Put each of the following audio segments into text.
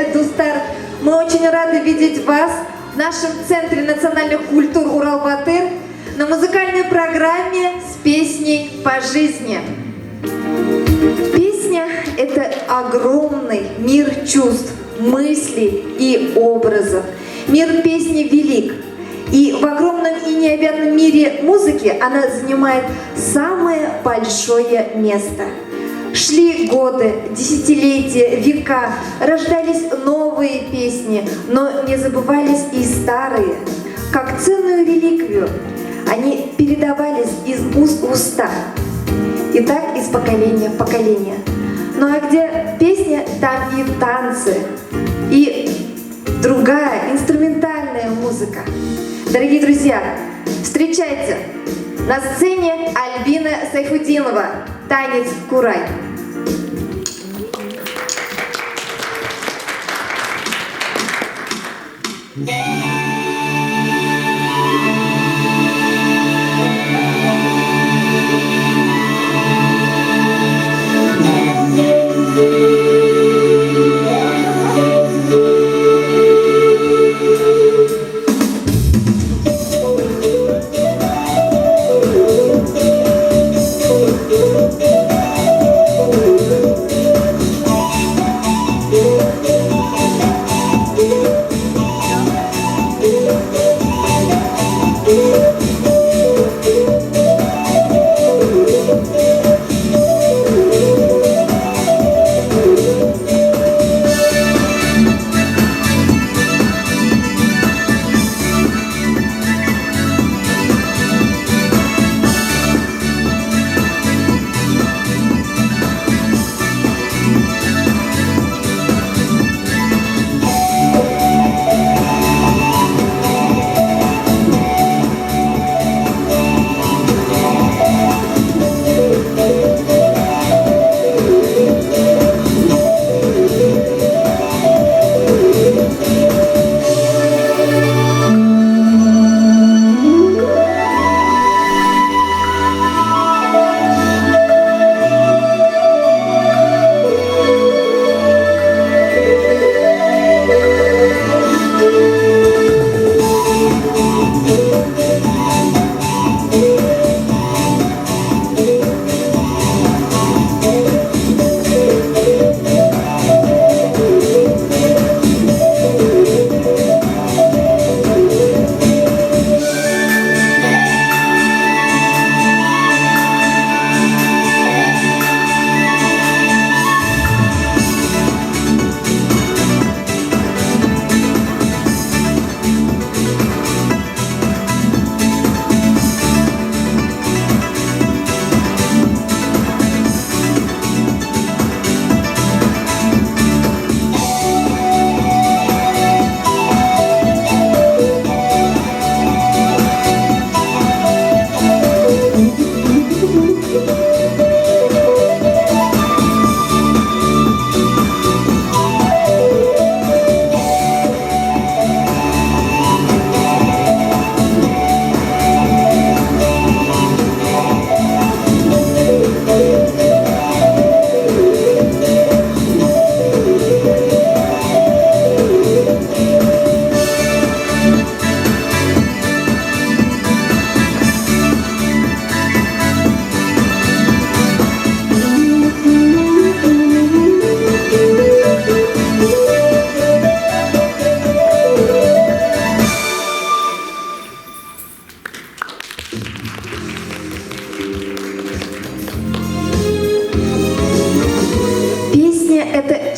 Эдустар. Мы очень рады видеть вас в нашем Центре национальных культур Урал-Батыр на музыкальной программе с песней по жизни. Песня – это огромный мир чувств, мыслей и образов. Мир песни велик. И в огромном и необъятном мире музыки она занимает самое большое место. Шли годы, десятилетия, века, рождались новые песни, но не забывались и старые. Как ценную реликвию они передавались из уст в уста. И так из поколения в поколение. Ну а где песня, там и танцы, и другая инструментальная музыка. Дорогие друзья, встречайте на сцене Альбина Сайфудинова «Танец Курай».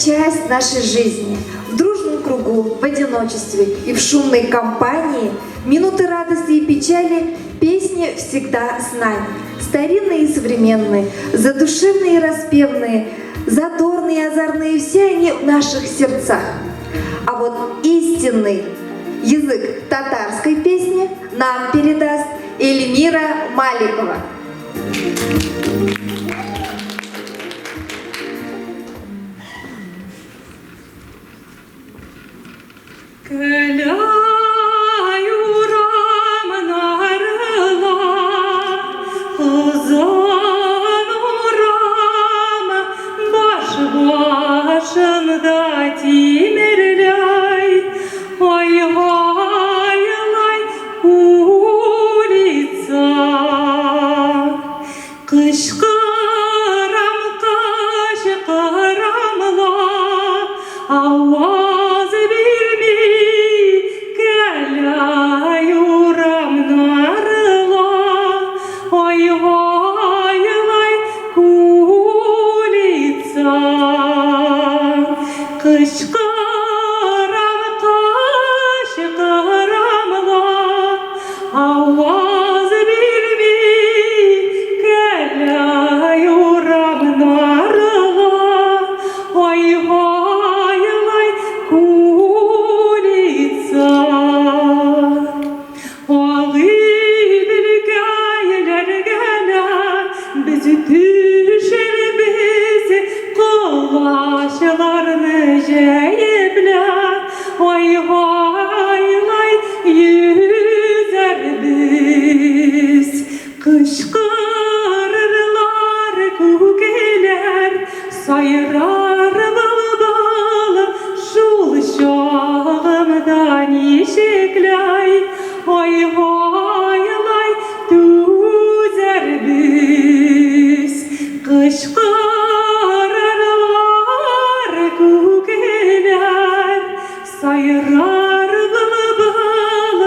Часть нашей жизни. В дружном кругу, в одиночестве и в шумной компании, минуты радости и печали, песни всегда с нами. Старинные и современные, задушевные и распевные, задорные и озорные, все они в наших сердцах. А вот истинный язык татарской песни нам передаст Эльмира Маликова. Başında timir Аваз верми, каляю рамнарла, ой-ой-ой, кулица, кышкырам, кышкырамла, аваз верми, каляю рамнарла, ой-ой-ой, кулица. Biz düşerimiz kılaşlarını jeyipler, oy oylay yüzer biz. Kışkırırlar kukeler, sayrar bal şul şağımdan işeklay, oy oylay düzer biz. Kışkırırlar kukeler, sayrar bal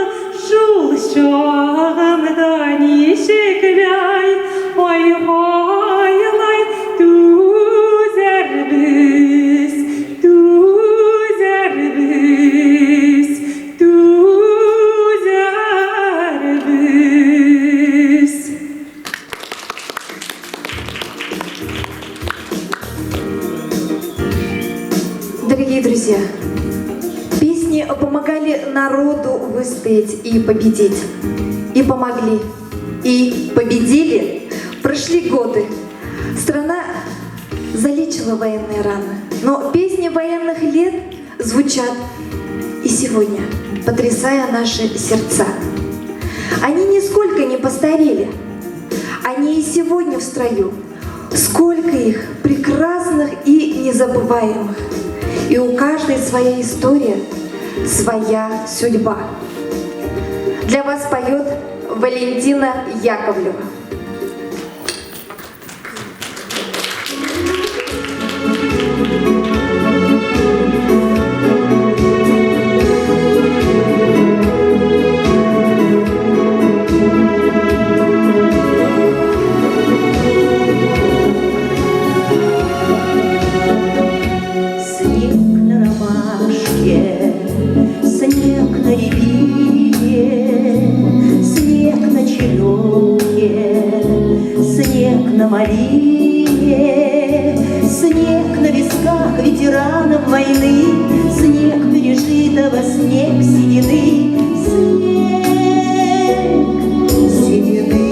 şul şağımdan işeklay, oy oylay düzer biz, düzer biz, düzer biz. Дорогие друзья, песни помогали народу выстоять и победить. И помогли, и победили. Прошли годы. Страна залечила военные раны. Но песни военных лет звучат и сегодня, потрясая наши сердца. Они нисколько не постарели. Они и сегодня в строю. Сколько их прекрасных и незабываемых. И у каждой своя история, своя судьба. Для вас поет Валентина Яковлева. Снег на ромашке, снег на рябине, снег на черемухе, снег на малине, снег на висках ветеранов войны, снег пережитого, снег седины, снег седины,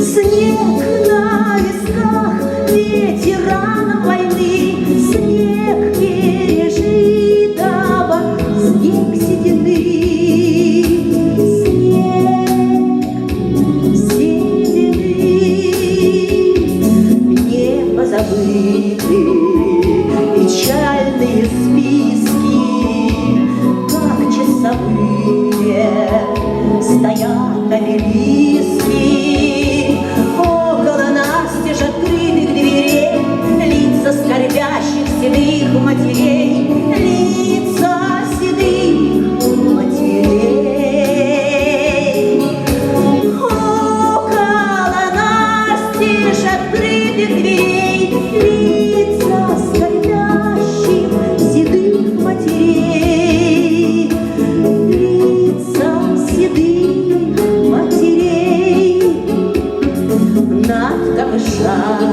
снег на висках ветеранов войны, снег пережитого, снег седины, снег седины. Не позабыты печальные списки, как часовые стоят обелиски. Около настежь открытых дверей лица скорбящих седых матерей, лица седых матерей. Около настежь открытых дверей лица скорбящих седых матерей, лица седых матерей. Над камышами,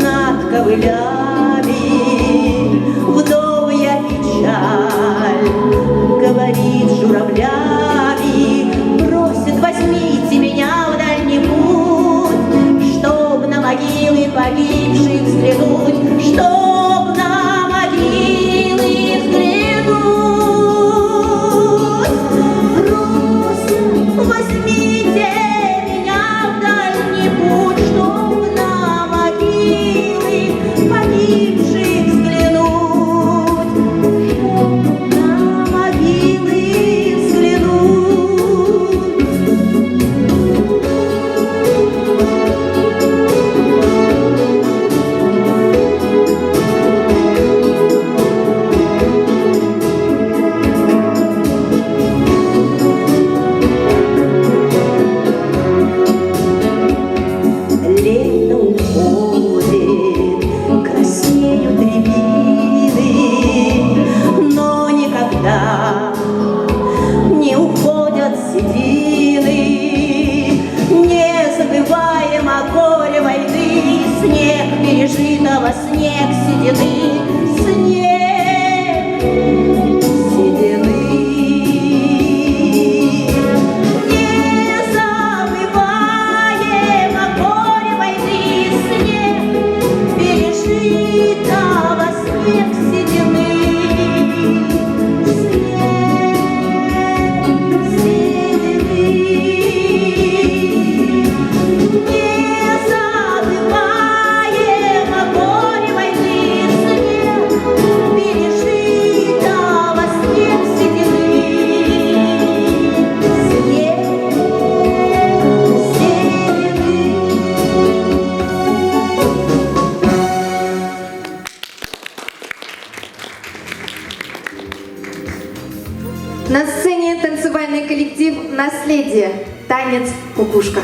над ковылями вдовья печаль говорит журавлями, просит: возьмите меня в дальний путь, чтоб на могилы погибших взглянуть, чтоб на могилы взглянуть. Просит: возьмите меня в дальний путь, чтоб на могилы погибших взглянуть, чтоб на могилы взглянуть. седины, снег седины. Не забываем о горе войны, снег пережитого, снег седины. На сцене танцевальный коллектив «Наследие». Танец «Кукушка».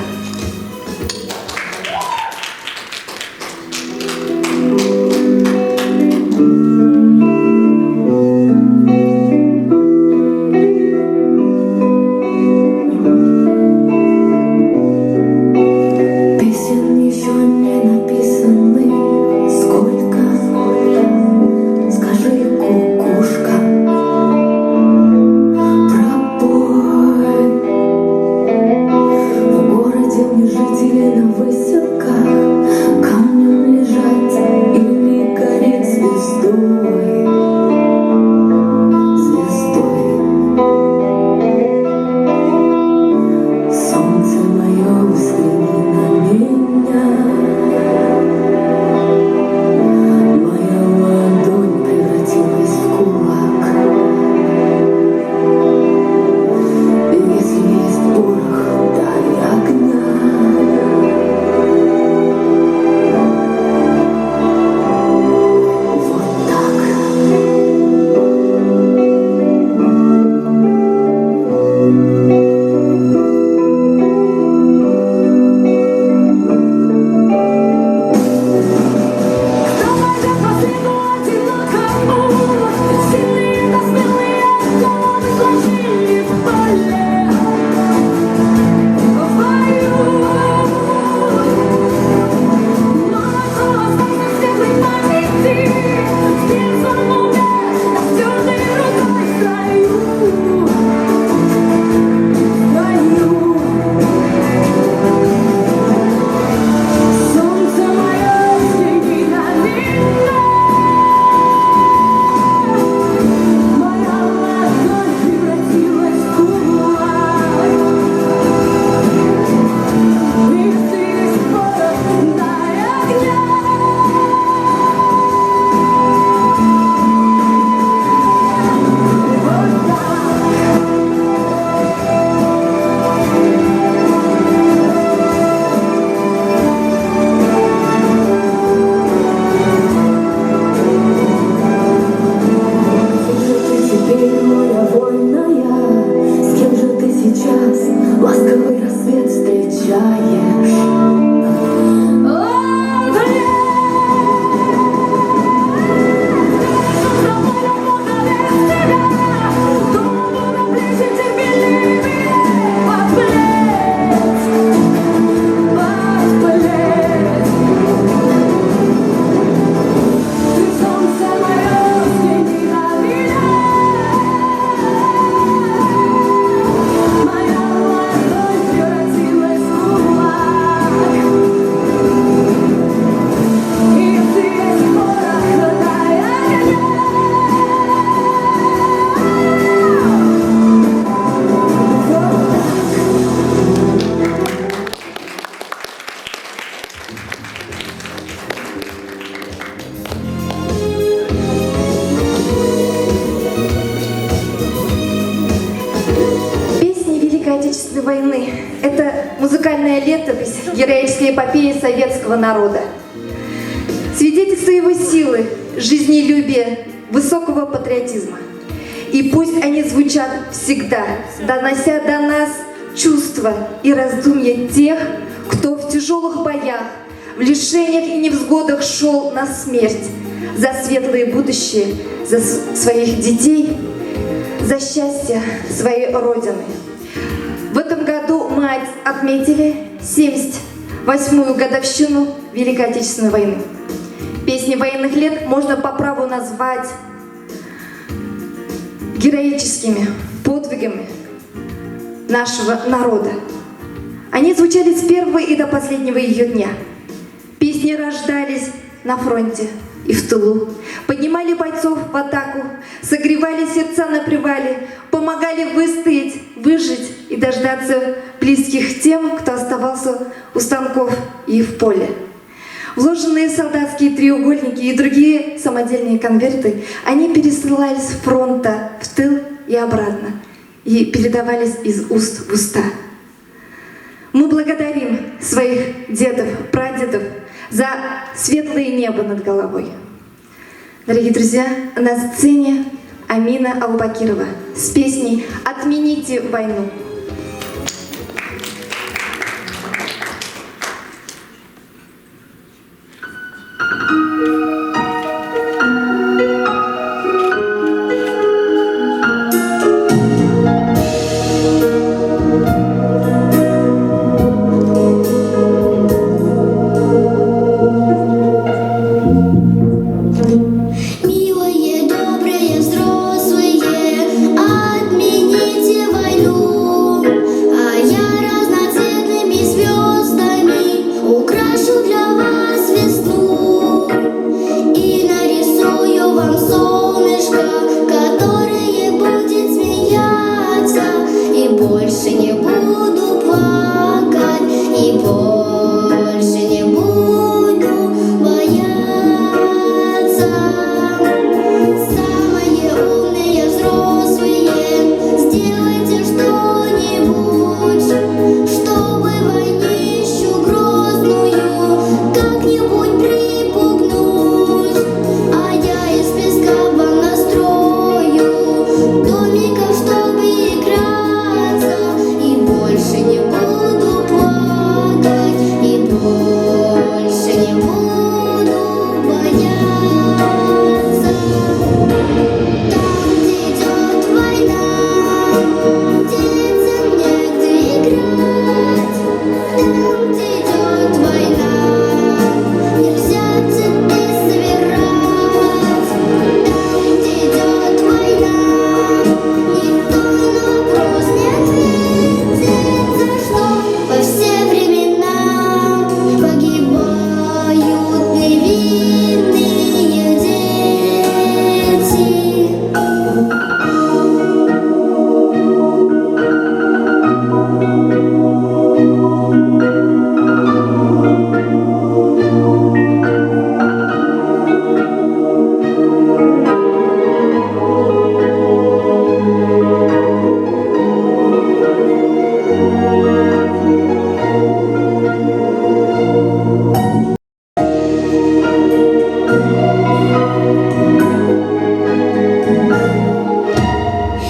Песен еще не написаны, сколько, скажи, кукушка, пробой. В городе мне жители на выселках камнем лежат или гореть звездой, звездой. Солнце мое, взгляни на меня. Моя ладонь превратилась в кулак. Если есть порох, дай огня. Вот так. Кто пойдет по следу одинокому? Сильные да смелые головы сложили в поле, в бою. Но остался светлой памяти, в трезвом уме, на твердой рукой стою, стою. Солнце мое, взгляни на меня. Моя ладонь превратилась в кулак. Если есть порох, дай огня. Вот так. С кем же ты теперь, моя вольная? С кем же ты сейчас ласковый рассвет встречаешь? Песни Великой Отечественной войны – это музыкальная летопись героической эпопеи советского народа. Свидетельство его силы, жизнелюбия, высокого патриотизма. И пусть они звучат всегда, донося до нас чувства и раздумья тех, кто в тяжелых боях, в лишениях и невзгодах шел на смерть за светлое будущее, за своих детей, за счастье своей Родины. В этом году мы отметили 78-ю годовщину Великой Отечественной войны. Песни военных лет можно по праву назвать героическими подвигами нашего народа. Они звучали с первого и до последнего ее дня. Песни рождались на фронте и в тылу, поднимали бойцов в атаку, согревали сердца на привале, помогали выстоять, выжить и дождаться близких тем, кто оставался у станков и в поле. Вложенные солдатские треугольники и другие самодельные конверты, они пересылались с фронта в тыл и обратно, и передавались из уст в уста. Мы благодарим своих дедов, прадедов за светлое небо над головой. Дорогие друзья, на сцене Амина Албакирова с песней «Отмените войну». Милые, добрые, взрослые, отмените войну, а я разноцветными звездами украшу для вас весну и нарисую вам солнышко, которое будет смеяться, и больше не буду плакать, и больше не буду бояться. Самые умные взрослые, сделайте что-нибудь, чтобы войнищу грозную как-нибудь припугнуть. А я из песка вам настрою домиков, чтобы играться, и больше не буду плакать, и больше не буду бояться. Там, где идет война, детям негде играть. Там, где идет война, нельзя цветы собирать. Там, где идет война, никто на вопрос не ответит, за что во все времена погибают невинные дети.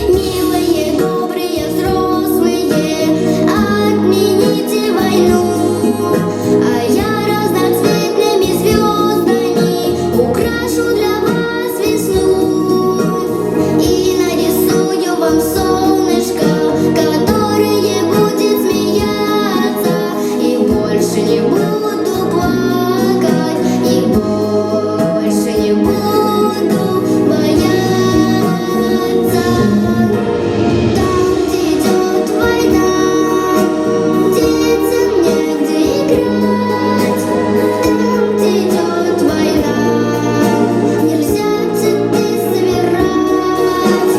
Милые, добрые, взрослые, отмените войну, а я разноцветными звездами украшу для вас весну и нарисую вам солнышко, которое будет смеяться, и больше не буду плакать, и больше не буду бояться. Там, где идет война, детям негде играть. Там, где идет война, нельзя цветы собирать.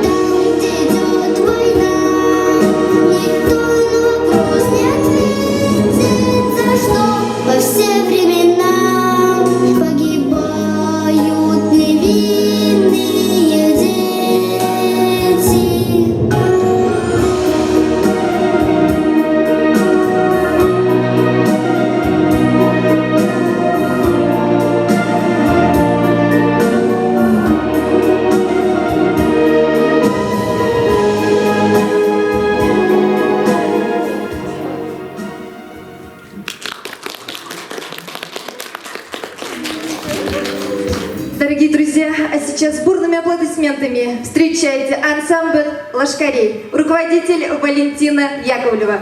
Там, где идет война, никто на вопрос не ответит, за что во все времена погибают невинные дети. Дорогие друзья, а сейчас бурными аплодисментами встречайте ансамбль «Лошкарей», руководитель Валентина Яковлева.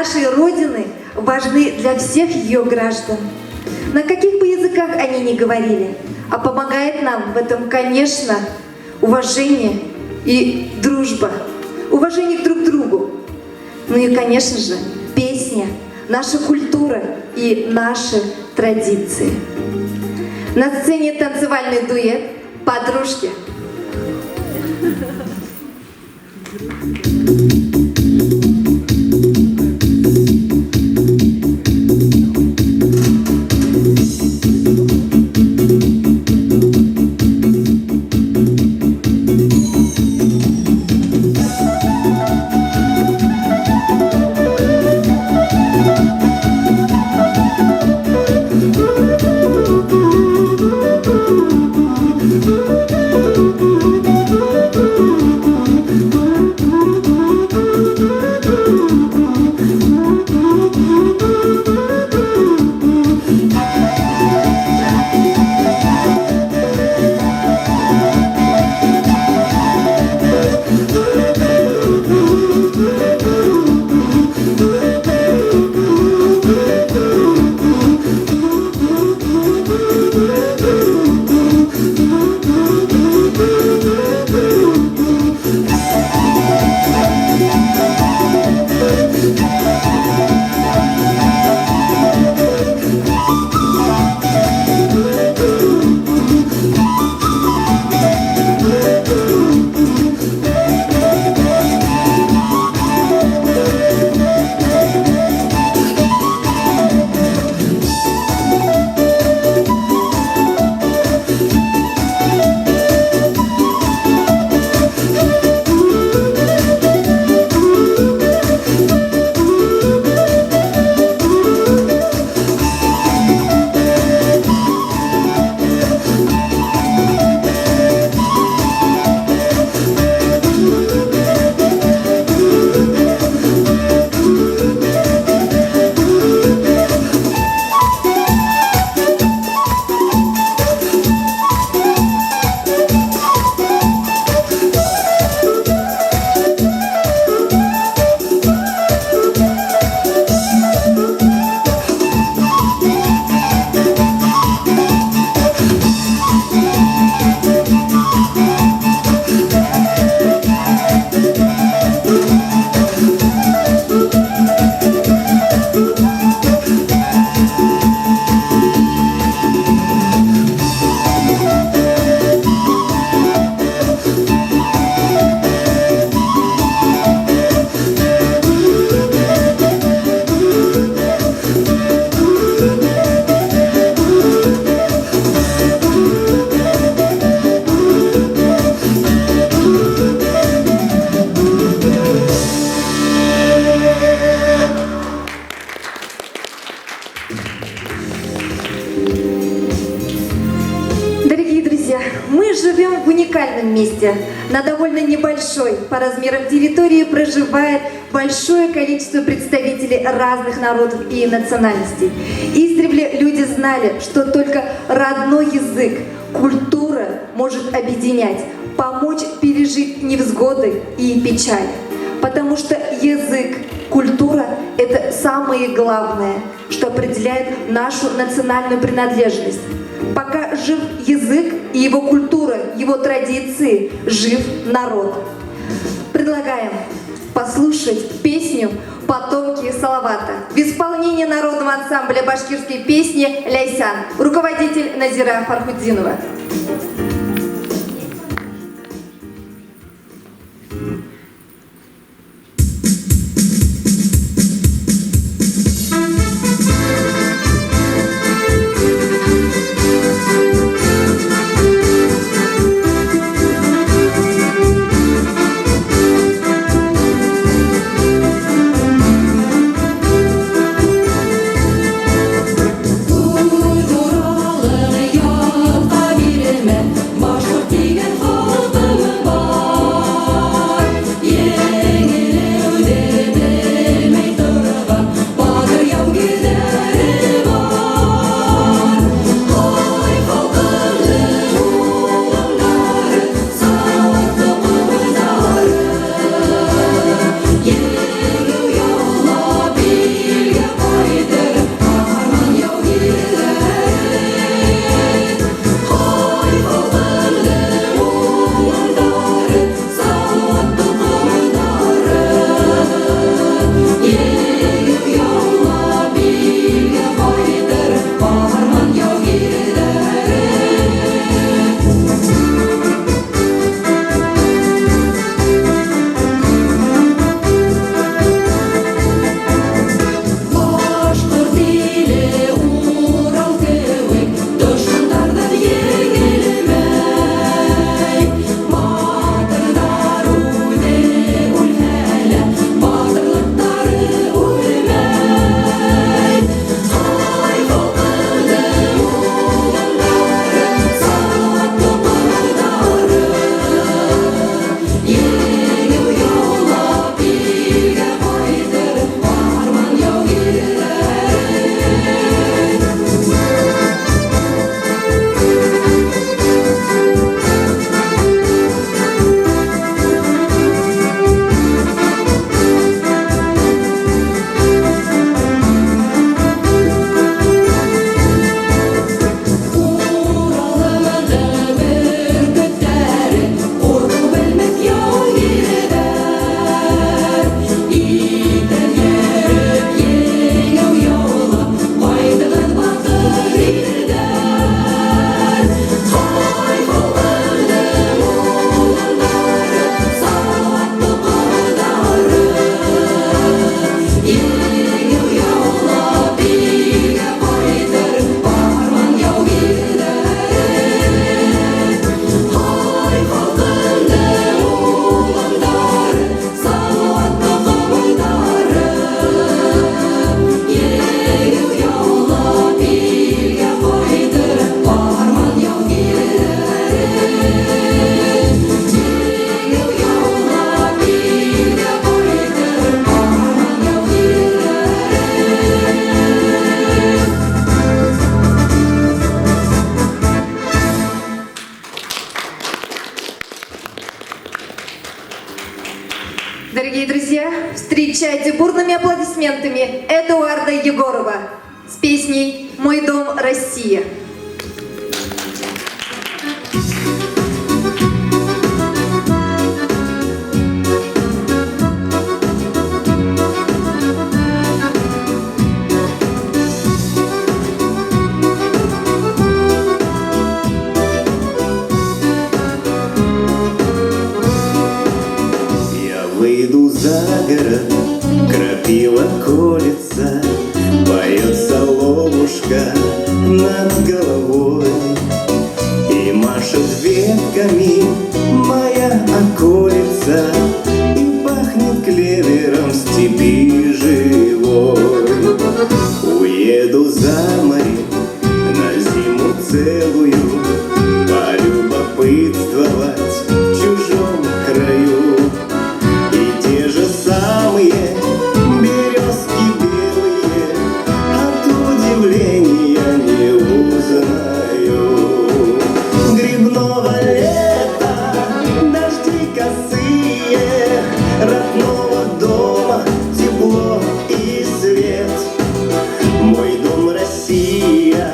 нашей Родины важны для всех ее граждан. На каких бы языках они ни говорили, а помогает нам в этом, конечно, уважение и дружба, уважение друг к другу. Ну и, конечно же, песня, наша культура и наши традиции. На сцене танцевальный дуэт «Подружки». живем в уникальном месте. На довольно небольшой по размерам территории проживает большое количество представителей разных народов и национальностей. Издревле люди знали, что только родной язык, культура может объединять, помочь пережить невзгоды и печаль. Потому что язык, культура — это самое главное, что определяет нашу национальную принадлежность. Пока жив язык и его культура, его традиции, жив народ. Предлагаем послушать песню «Потомки Салавата» в исполнении народного ансамбля башкирской песни «Ляйсан», руководитель Назира Фархуддинова. Uyduralı yok kabirime Встречайте бурными аплодисментами Эдуарда Егорова с песней «Мой дом, Россия». Выйду за город, крапива колется, поет соловушка над головой и машет ветками моя околица, и пахнет клевером в степи живой. Уеду за море на зиму целую, полюбопытствовать в чужом краю. Те же самые березки белые от удивления не узнаю. Грибного лета, дожди косые, родного дома тепло и свет. Мой дом Россия,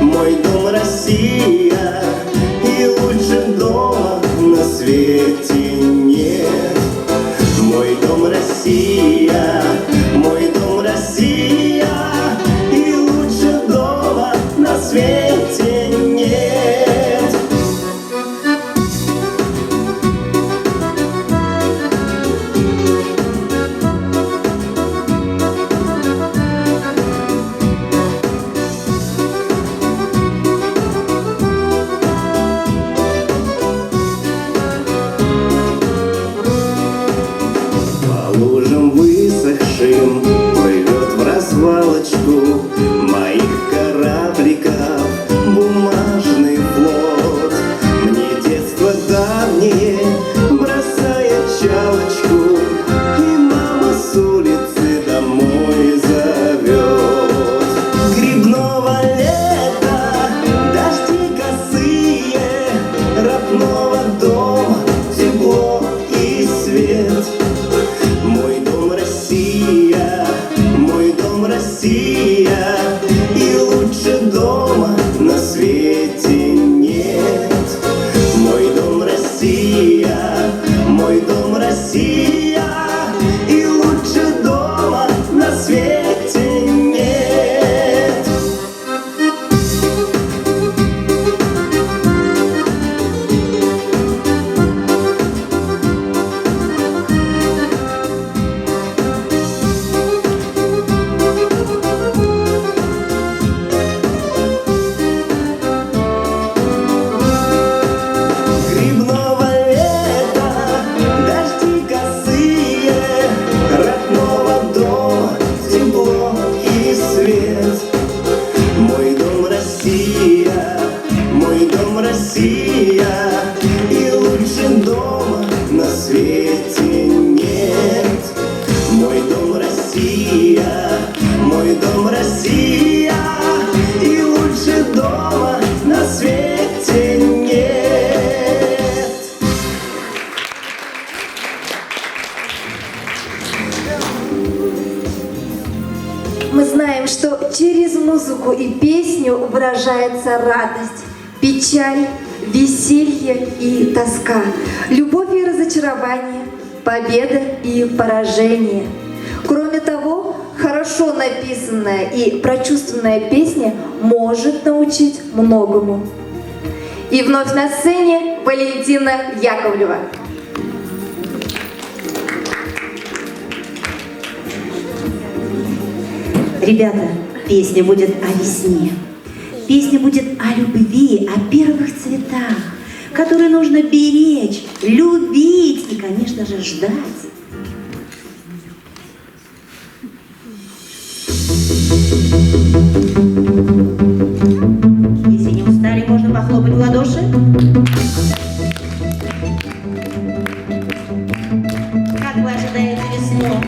мой дом Россия, и лучше дома на свете нет. Мой дом Россия, мой дом Россия, и лучше дома на свете нет. Лужам высохшим плывет в развалочку моих корабликов бумажный флот. Мне детство давнее бросает чалочку, и мама с улицы домой зовет. Грибного лета, дожди косые, родного дома тепло и свет. Мой дом Россия, мой дом Россия, и лучше дома на свете нет. Мой дом Россия, мой дом Россия, и лучше дома на свете нет. Грибного лета, дожди косые, родного дома тепло и свет. Мой дом Россия, мой дом Россия, и лучше дома на свете нет. Мой дом Россия, мой дом Россия, и лучше дома на свете нет. Мы знаем, что через музыку и песню выражается радость, печаль, веселье и тоска, любовь и разочарование, победа и поражение. Кроме того, хорошо написанная и прочувствованная песня может научить многому. И вновь на сцене Валентина Яковлева. Ребята, песня будет о весне. Песня будет о любви, о первых цветах, которые нужно беречь, любить и, конечно же, ждать. Если не устали, можно похлопать в ладоши. Как вы ожидаете весну?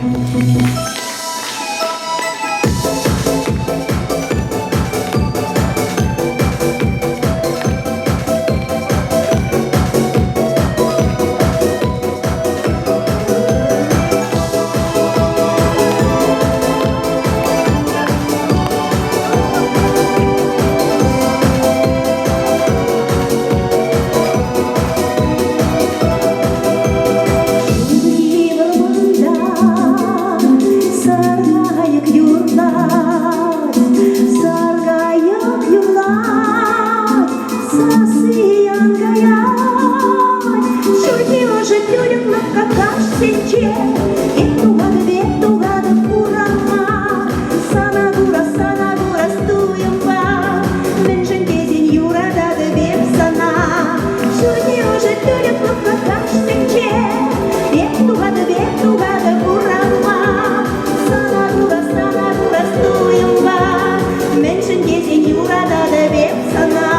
сенче, вету гада курама, сана дура стуем ба, меньшен кезен юра дады бепсана, шуни уже тюлек лапкакаш сенче, вету гада курама, сана дура стуем ба, меньшен кезен юра дады бепсана.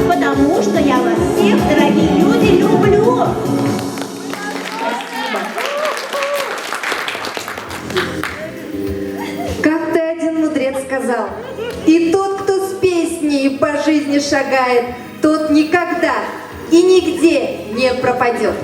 Потому что я вас всех, дорогие люди, люблю. Как-то один мудрец сказал: и тот, кто с песней по жизни шагает, тот никогда и нигде не пропадет.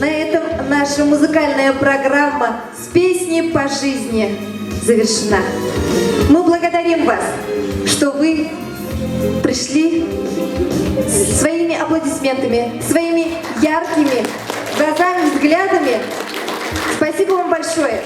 на этом наша музыкальная программа «С песней по жизни» завершена. Мы благодарим вас, что вы пришли своими аплодисментами, своими яркими глазами, взглядами. Спасибо вам большое.